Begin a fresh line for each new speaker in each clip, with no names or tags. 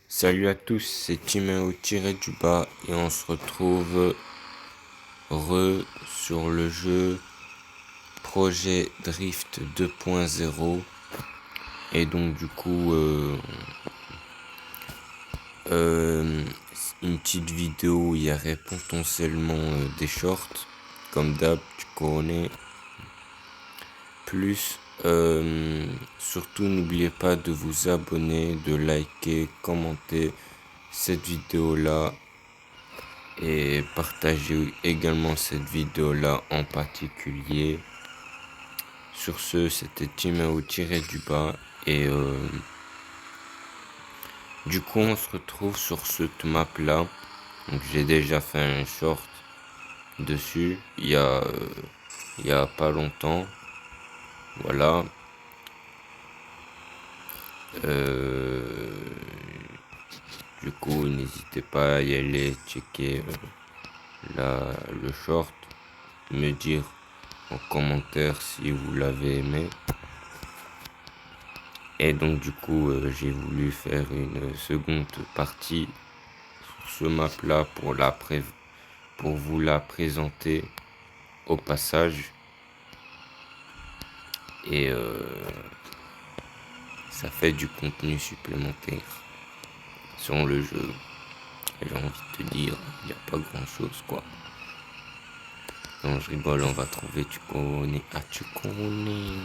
Salut à tous, c'est Timéo tiré du bas et on se retrouve sur le jeu Projet Drift 2.0 et donc du coup une petite vidéo où il y aurait potentiellement des shorts comme d'hab tu connais plus surtout n'oubliez pas de vous abonner, de liker, commenter cette vidéo là et partagez également cette vidéo là en particulier. Sur ce, c'était Timéo tiré du bas et du coup on se retrouve sur cette map là. Donc j'ai déjà fait un short dessus il y a pas longtemps. Voilà. Du coup n'hésitez pas à y aller checker le short, me dire en commentaire si vous l'avez aimé. Et donc du coup j'ai voulu faire une seconde partie sur ce map là pour vous la présenter au passage. Et ça fait du contenu supplémentaire sur le jeu. J'ai envie de te dire, il n'y a pas grand chose quoi. Non, je rigole, on va trouver, tu connais. Ah, tu connais.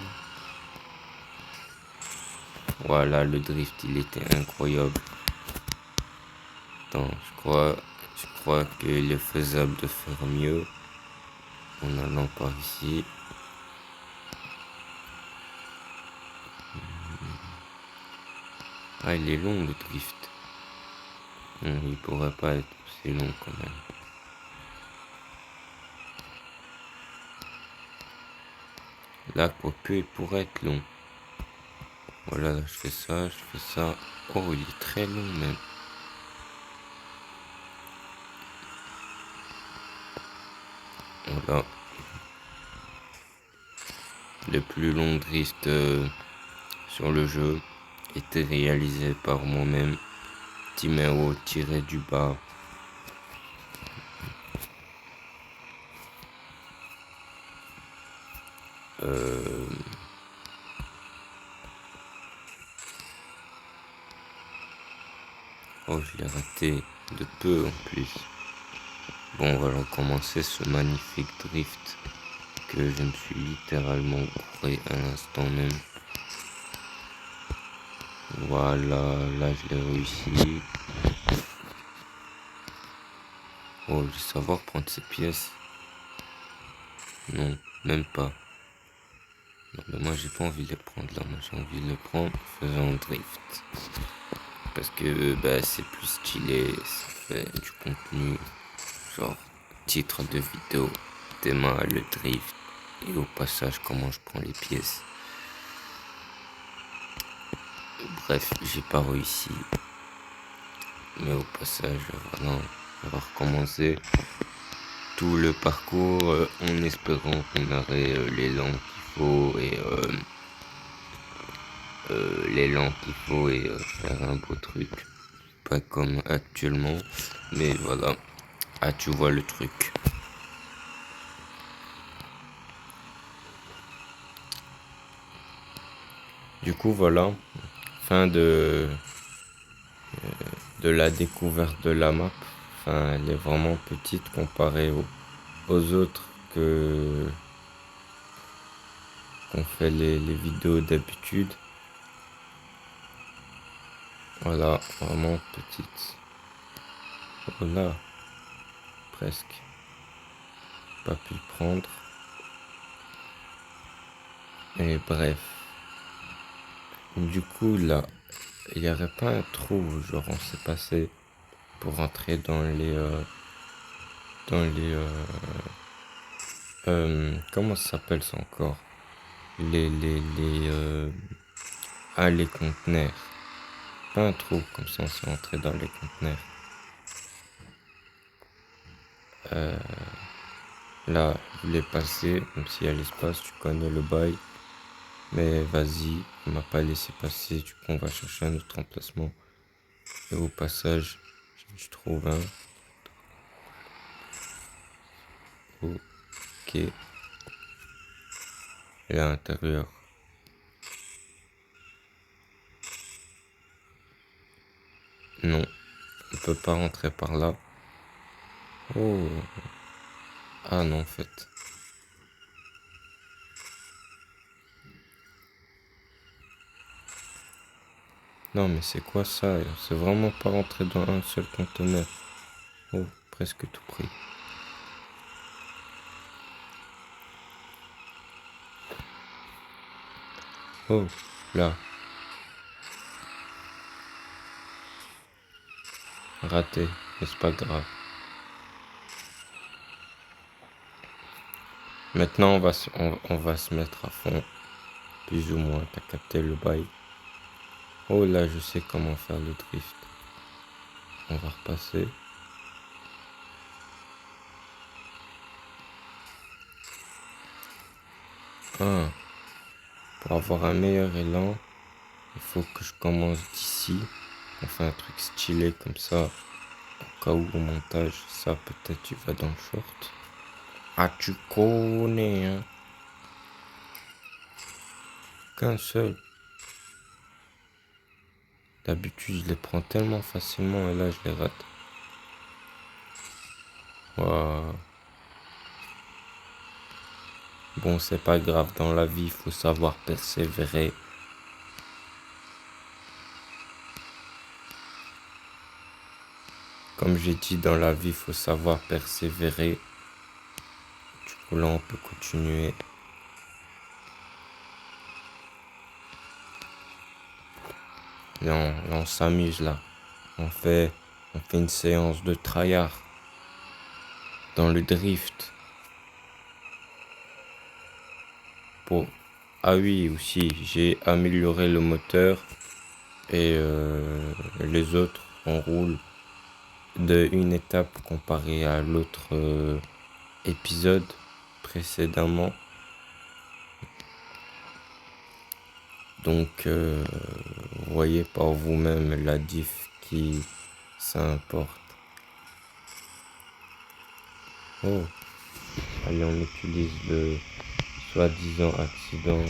Voilà, le drift, il était incroyable. Attends, je crois qu'il est faisable de faire mieux en allant par ici. Ah, il est long le drift. Il pourrait pas être aussi long quand même. Là, quoique, il pourrait être long. Voilà, je fais ça, je fais ça. Oh, il est très long même. Voilà. Le plus long drift sur le jeu était réalisé par moi-même, Timéo tiré du bas. Oh, je l'ai raté de peu en plus. Bon, on va recommencer ce magnifique drift que je me suis littéralement couré à l'instant même. Voilà, là je l'ai réussi. Oh, je vais savoir prendre ces pièces. Non, même pas. Non, mais moi j'ai pas envie de les prendre là. Moi j'ai envie de les prendre en faisant drift. Parce que bah, c'est plus stylé, ça fait du contenu. Genre, titre de vidéo, thème le drift. Et au passage, comment je prends les pièces. Bref, j'ai pas réussi. Mais au passage, voilà, on va recommencer tout le parcours en espérant qu'on aurait l'élan qu'il faut et faire un beau truc. Pas comme actuellement, mais voilà. Ah, tu vois le truc. Du coup, voilà, fin de la découverte de la map. Enfin, elle est vraiment petite comparée aux autres qu'on fait les vidéos d'habitude. Voilà, vraiment petite. Voilà, presque. Pas pu le prendre. Et bref. Du coup, là, il n'y aurait pas un trou où genre on s'est passé pour rentrer dans comment ça s'appelle ça encore? Les conteneurs. Pas un trou, comme ça on s'est rentré dans les conteneurs. Là, je voulais passer, même s'il y a l'espace, tu connais le bail. Mais vas-y, il m'a pas laissé passer, du coup on va chercher un autre emplacement Et au passage, je trouve un. Ok. Et à l'intérieur. Non, on peut pas rentrer par là. Oh. Ah non, en fait. Non, mais c'est quoi ça? C'est vraiment pas rentré dans un seul conteneur. Oh, presque tout pris. Oh, là. Raté, mais c'est pas grave. Maintenant, on va se mettre à fond. Plus ou moins, t'as capté le bail. Oh là, je sais comment faire le drift. On va repasser. Ah, pour avoir un meilleur élan, il faut que je commence d'ici. On fait un truc stylé comme ça. Au cas où au montage, ça peut-être tu vas dans le short. Ah, tu connais, hein. Qu'un seul. D'habitude, je les prends tellement facilement et là, je les rate. Waouh. Bon, c'est pas grave, dans la vie, il faut savoir persévérer. Comme j'ai dit, dans la vie, il faut savoir persévérer. Du coup, là, on peut continuer. Là, on s'amuse, là. On fait, on fait une séance de tryhard dans le drift. Pour... Ah oui, aussi, j'ai amélioré le moteur et les autres, on roule de une étape comparée à l'autre épisode précédemment. Donc, vous voyez par vous-même la diff qui s'importe. Oh, allez, on utilise le soi-disant accident.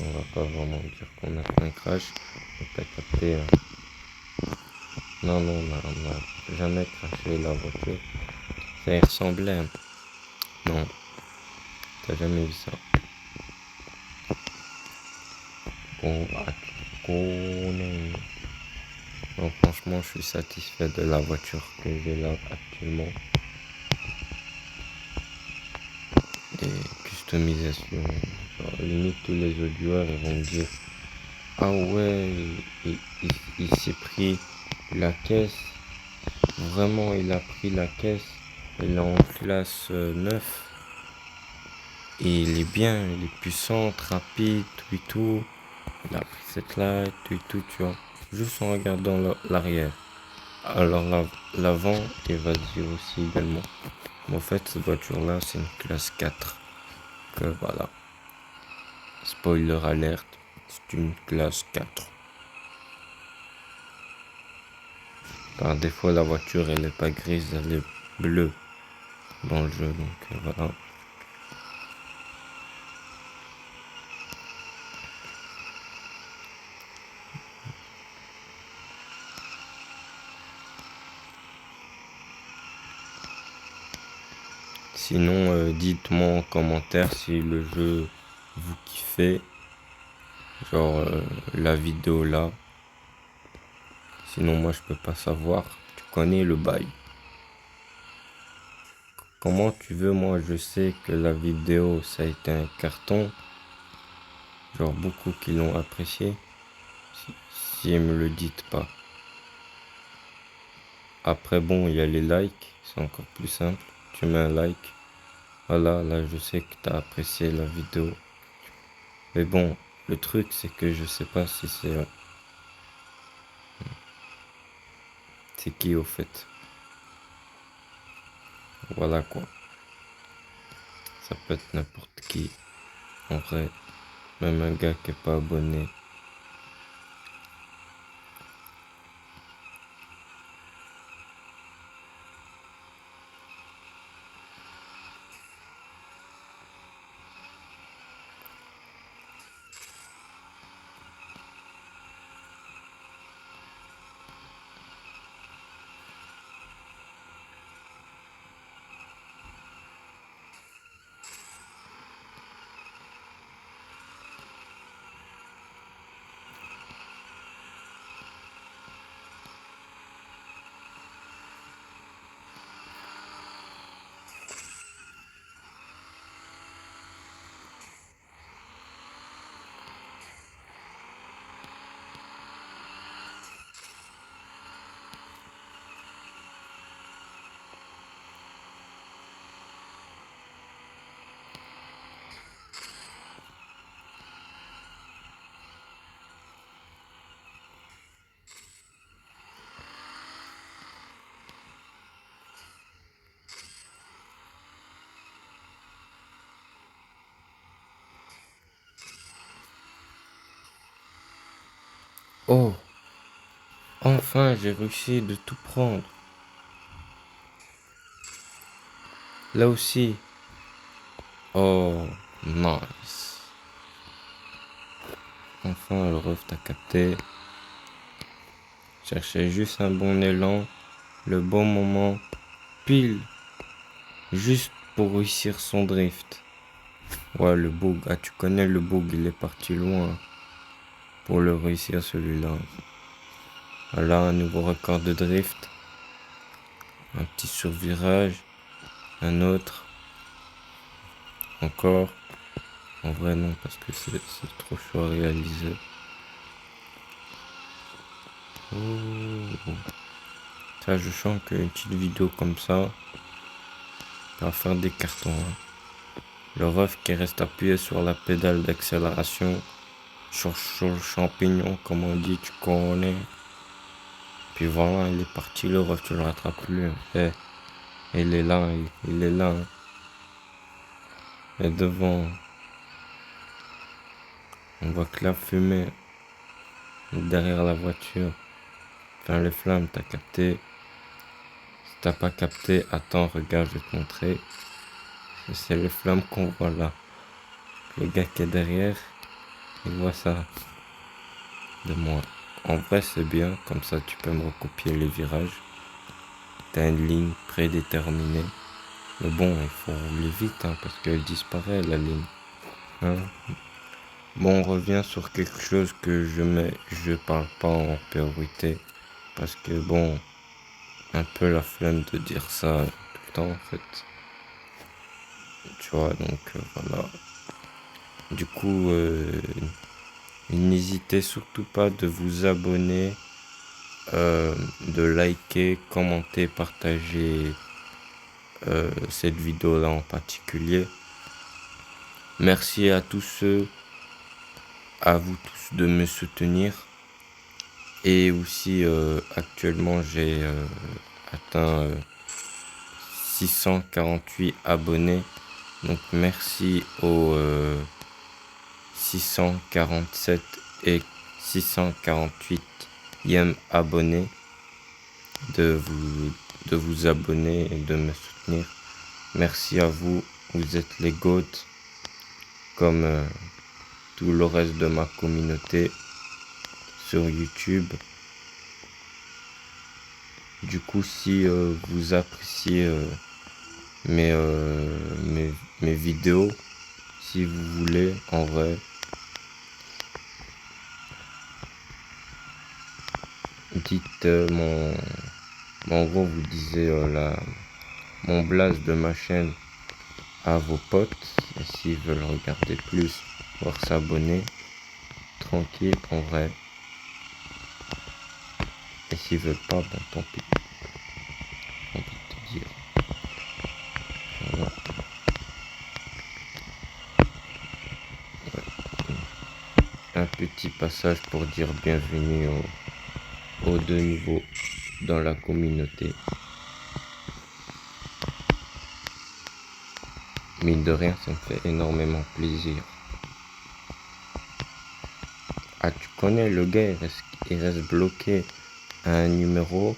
On va pas vraiment dire qu'on a fait un crash. On t'a capté. Hein. Non, non, on n'a jamais crashé la voiture. Ça y ressemblait. Hein. Non, t'as jamais vu ça. On va connaître. Non, franchement, je suis satisfait de la voiture que j'ai là actuellement. Des customisations. Genre, limite, tous les audios ils vont me dire ah ouais, il s'est pris la caisse. Vraiment, il a pris la caisse. Il est en classe 9. Et il est bien, il est puissant, rapide, tout et tout. Il a pris cette light, tout et tout, tu vois. Juste en regardant l'arrière. Alors l'avant, il va se dire aussi également. Mais en fait, cette voiture-là, c'est une classe 4. Que voilà. Spoiler alerte, c'est une classe 4. Par défaut, la voiture, elle est pas grise, elle est bleue dans le jeu, donc voilà. Sinon, dites-moi en commentaire si le jeu vous kiffez, genre la vidéo là. Sinon, moi, je peux pas savoir. Tu connais le bail. Comment tu veux, moi, je sais que la vidéo, ça a été un carton. Genre, beaucoup qui l'ont apprécié. Si ils me le dites pas. Après, bon, il y a les likes. C'est encore plus simple. Tu mets un like. Voilà, là, je sais que tu as apprécié la vidéo. Mais bon, le truc, c'est que je sais pas si c'est qui au fait. Voilà quoi. Ça peut être n'importe qui. En vrai, même un gars qui est pas abonné. Oh, enfin j'ai réussi de tout prendre. Là aussi. Oh, nice. Enfin le ref t'a capté. Cherchais juste un bon élan, le bon moment, pile, juste pour réussir son drift. Ouais, le bug. Ah, tu connais le bug, il est parti loin pour le réussir celui-là. Voilà, un nouveau record de drift. Un petit survirage. Un autre. Encore. En vrai, non, parce que c'est trop chaud à réaliser. Oh. Ça, je sens qu'une petite vidéo comme ça va faire des cartons. Hein. Le ref qui reste appuyé sur la pédale d'accélération. Sur le champignon, comme on dit, tu connais. Puis voilà, il est parti, le ref, tu le rattrapes plus. Eh, il est là, il est là. Hein. Et devant, on voit que la fumée derrière la voiture. Enfin, les flammes, t'as capté. Si t'as pas capté, attends, regarde, je vais te montrer. C'est les flammes qu'on voit là. Le gars qui est derrière, il voit ça de moi. En vrai, c'est bien, comme ça tu peux me recopier les virages. T'as une ligne prédéterminée. Mais bon, il faut rouler vite, hein, parce qu'elle disparaît, la ligne. Hein. Bon, on revient sur quelque chose que je parle pas en priorité. Parce que bon, un peu la flemme de dire ça tout le temps, en fait. Tu vois, donc voilà. Du coup, n'hésitez surtout pas de vous abonner, de liker, commenter, partager cette vidéo-là en particulier. Merci à tous ceux, à vous tous de me soutenir. Et aussi, actuellement, j'ai atteint 648 abonnés. Donc merci aux 647 et 648e abonnés de vous abonner et de me soutenir. Merci à vous, vous êtes les GOAT, comme tout le reste de ma communauté sur YouTube. Du coup, si vous appréciez mes, mes vidéos, si vous voulez, en vrai, dites en gros, vous disiez mon blast de ma chaîne à vos potes, et s'ils veulent regarder plus, voire s'abonner, tranquille, en vrai. Et s'ils veulent pas, ben tant pis. J'ai envie de te dire. Voilà. Un petit passage pour dire bienvenue aux deux nouveaux dans la communauté. Mine de rien, ça me fait énormément plaisir. Ah, tu connais, le gars, il reste bloqué à un numéro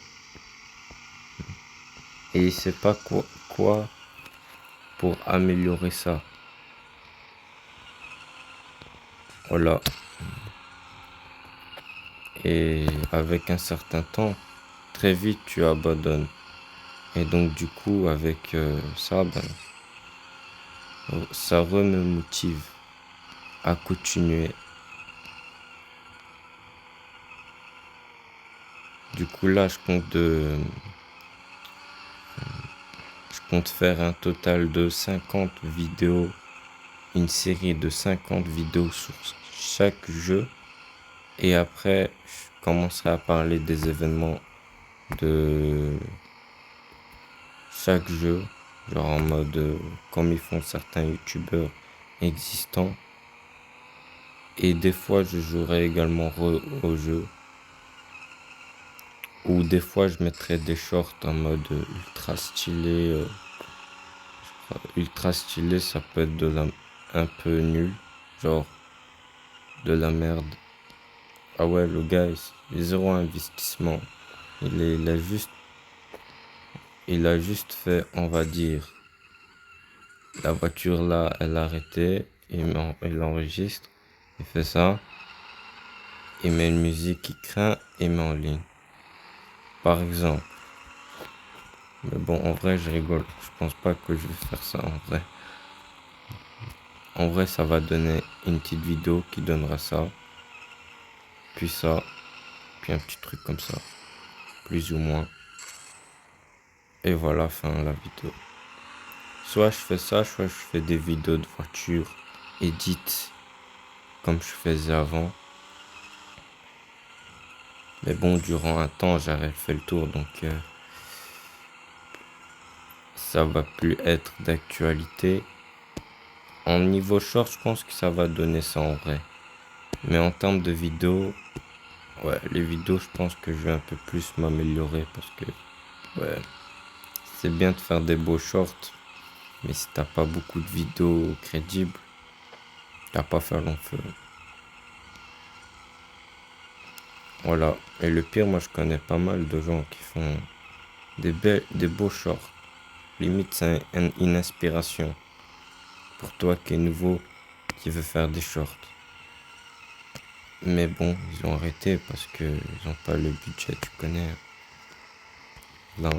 et il sait pas quoi pour améliorer ça. Voilà. Et avec un certain temps, très vite, tu abandonnes. Et donc, du coup, avec ça, ben, ça me motive à continuer. Du coup, là, je compte faire un total de 50 vidéos, une série de 50 vidéos sur chaque jeu. Et après, je commencerai à parler des événements de chaque jeu, genre en mode comme ils font certains youtubeurs existants. Et des fois, je jouerai également au jeu. Ou des fois, je mettrai des shorts en mode ultra stylé. Ultra stylé, ça peut être un peu nul, genre de la merde. Ah ouais, le gars, zéro investissement. Il a juste fait, on va dire, la voiture là, elle a arrêté, il enregistre, il fait ça, il met une musique qui craint, il met en ligne. Par exemple. Mais bon, en vrai, je rigole. Je pense pas que je vais faire ça en vrai. En vrai, ça va donner une petite vidéo qui donnera ça, puis un petit truc comme ça, plus ou moins. Et voilà, fin la vidéo. Soit je fais ça, soit je fais des vidéos de voiture, édite, comme je faisais avant. Mais bon, durant un temps, j'avais fait le tour, donc ça va plus être d'actualité. En niveau short, je pense que ça va donner ça en vrai. Mais en termes de vidéos, ouais, les vidéos, je pense que je vais un peu plus m'améliorer parce que, ouais, c'est bien de faire des beaux shorts, mais si t'as pas beaucoup de vidéos crédibles, t'as pas faire long feu. Voilà. Et le pire, moi, je connais pas mal de gens qui font des beaux shorts. Limite, c'est une inspiration pour toi qui est nouveau, qui veut faire des shorts. Mais bon, ils ont arrêté parce que ils ont pas le budget, tu connais. Là,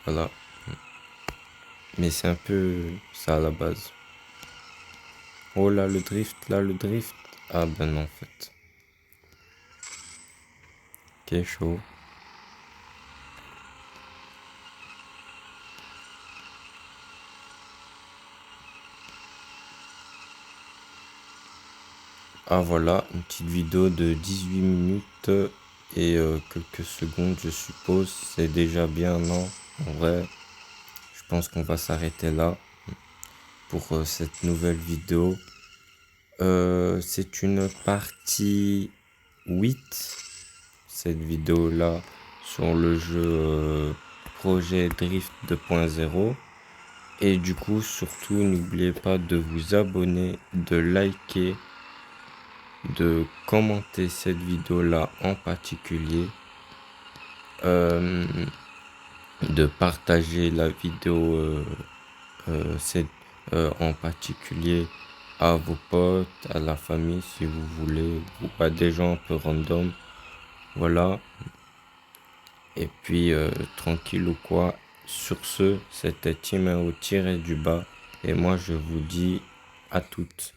voilà. Mais c'est un peu ça à la base. Oh là le drift, là le drift. Ah ben non en fait. Ok, chaud. Ah voilà, une petite vidéo de 18 minutes et quelques secondes je suppose. C'est déjà bien, non? En vrai, je pense qu'on va s'arrêter là pour cette nouvelle vidéo. C'est une partie 8, cette vidéo-là, sur le jeu Projet Drift 2.0. Et du coup, surtout, n'oubliez pas de vous abonner, de liker, de commenter cette vidéo-là en particulier, euh, de partager la vidéo cette, en particulier à vos potes, à la famille si vous voulez, ou à des gens un peu random. Voilà. Et puis, tranquille ou quoi. Sur ce, c'était Timéo tiré du bas. Et moi, je vous dis à toutes.